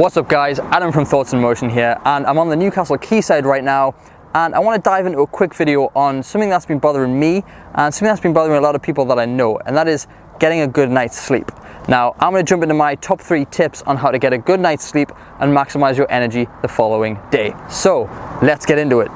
What's up guys, Adam from Thoughts in Motion here, and I'm on the Newcastle quayside right now, and I want to dive into a quick video on something that's been bothering me and something that's been bothering a lot of people that I know, and that is getting a good night's sleep. Now I'm going to jump into my top 3 tips on how to get a good night's sleep and maximize your energy the following day. So let's get into it.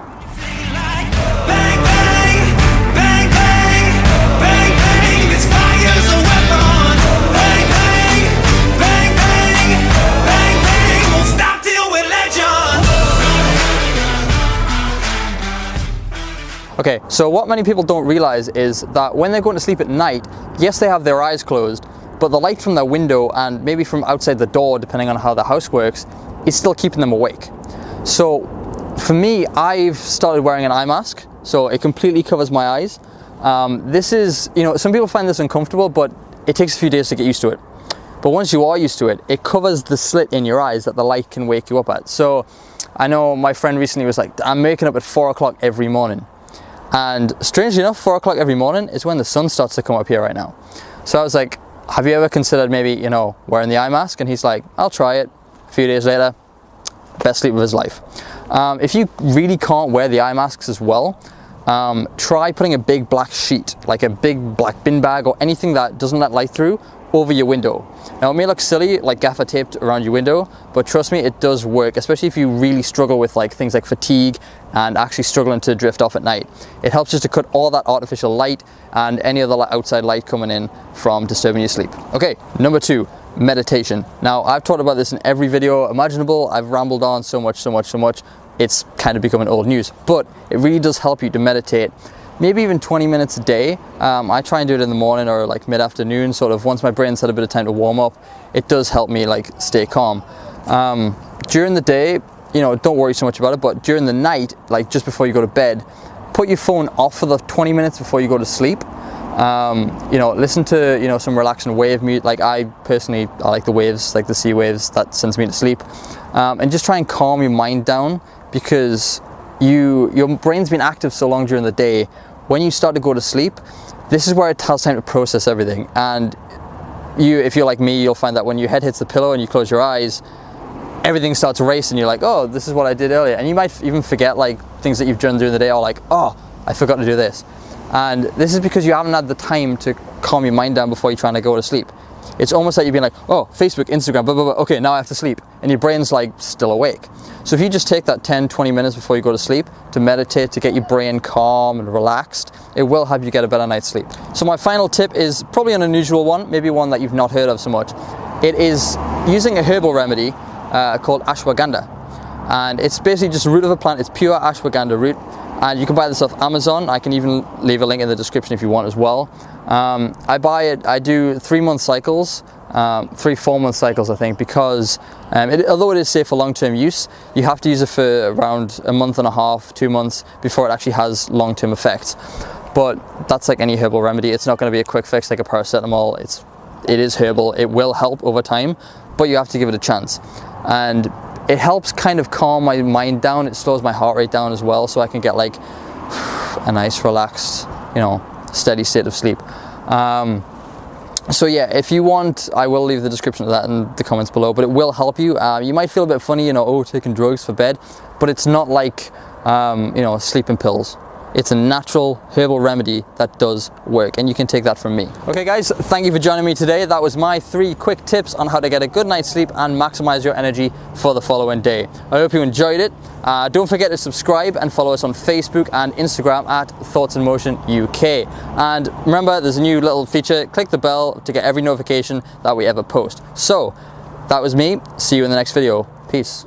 Okay, so what many people don't realize is that when they're going to sleep at night, yes, they have their eyes closed, but the light from their window and maybe from outside the door, depending on how the house works, is still keeping them awake. So for me, I've started wearing an eye mask, so it completely covers my eyes. This is, some people find this uncomfortable, but it takes a few days to get used to it. But once you are used to it, it covers the slit in your eyes that the light can wake you up at. So I know my friend recently was like, I'm waking up at 4 o'clock every morning. And strangely enough, 4 o'clock every morning is when the sun starts to come up here right now. So I was like, have you ever considered maybe, wearing the eye mask? And he's like, I'll try it. A few days later, best sleep of his life. If you really can't wear the eye masks as well, try putting a big black sheet, like a big black bin bag or anything that doesn't let light through, over your window. Now it may look silly, like gaffer taped around your window, but trust me, it does work, especially if you really struggle with things like fatigue and actually struggling to drift off at night. It helps just to cut all that artificial light and any other outside light coming in from disturbing your sleep. Okay, number 2, meditation. Now I've talked about this in every video imaginable. I've rambled on so much. It's kind of becoming old news, but it really does help you to meditate. Maybe even 20 minutes a day. I try and do it in the morning or mid-afternoon, sort of once my brain's had a bit of time to warm up. It does help me stay calm. During the day, don't worry so much about it, but during the night, just before you go to bed, put your phone off for the 20 minutes before you go to sleep. Listen to some relaxing wave music. I personally like the waves, like the sea waves. That sends me to sleep. And just try and calm your mind down, because your brain's been active so long during the day. When you start to go to sleep, this is where it has time to process everything. And if you're like me, you'll find that when your head hits the pillow and you close your eyes, everything starts racing. You're like, oh, this is what I did earlier. And you might even forget things that you've done during the day, or oh, I forgot to do this. And this is because you haven't had the time to calm your mind down before you're trying to go to sleep. It's almost like you've been like, oh, Facebook, Instagram, blah, blah, blah. Okay, now I have to sleep. And your brain's still awake. So if you just take that 10, 20 minutes before you go to sleep to meditate, to get your brain calm and relaxed, it will help you get a better night's sleep. So my final tip is probably an unusual one, maybe one that you've not heard of so much. It is using a herbal remedy called ashwagandha. And it's basically just a root of a plant. It's pure ashwagandha root. And you can buy this off Amazon. I can even leave a link in the description if you want as well. I buy it, I do 3-month cycles, 3-4-month cycles I think, because although it is safe for long-term use, you have to use it for around a month and a half, 2 months before it actually has long-term effects. But that's like any herbal remedy. It's not going to be a quick fix like a paracetamol. It is herbal. It will help over time, but you have to give it a chance. And it helps kind of calm my mind down. It slows my heart rate down as well, so I can get a nice relaxed, steady state of sleep. So yeah, if you want, I will leave the description of that in the comments below, but it will help you. You might feel a bit funny, taking drugs for bed, but it's not like, sleeping pills. It's a natural herbal remedy that does work, and you can take that from me. Okay guys, thank you for joining me today. That was my 3 quick tips on how to get a good night's sleep and maximize your energy for the following day. I hope you enjoyed it. Don't forget to subscribe and follow us on Facebook and Instagram at Thoughts in Motion UK. And remember, there's a new little feature, click the bell to get every notification that we ever post. So, that was me. See you in the next video. Peace.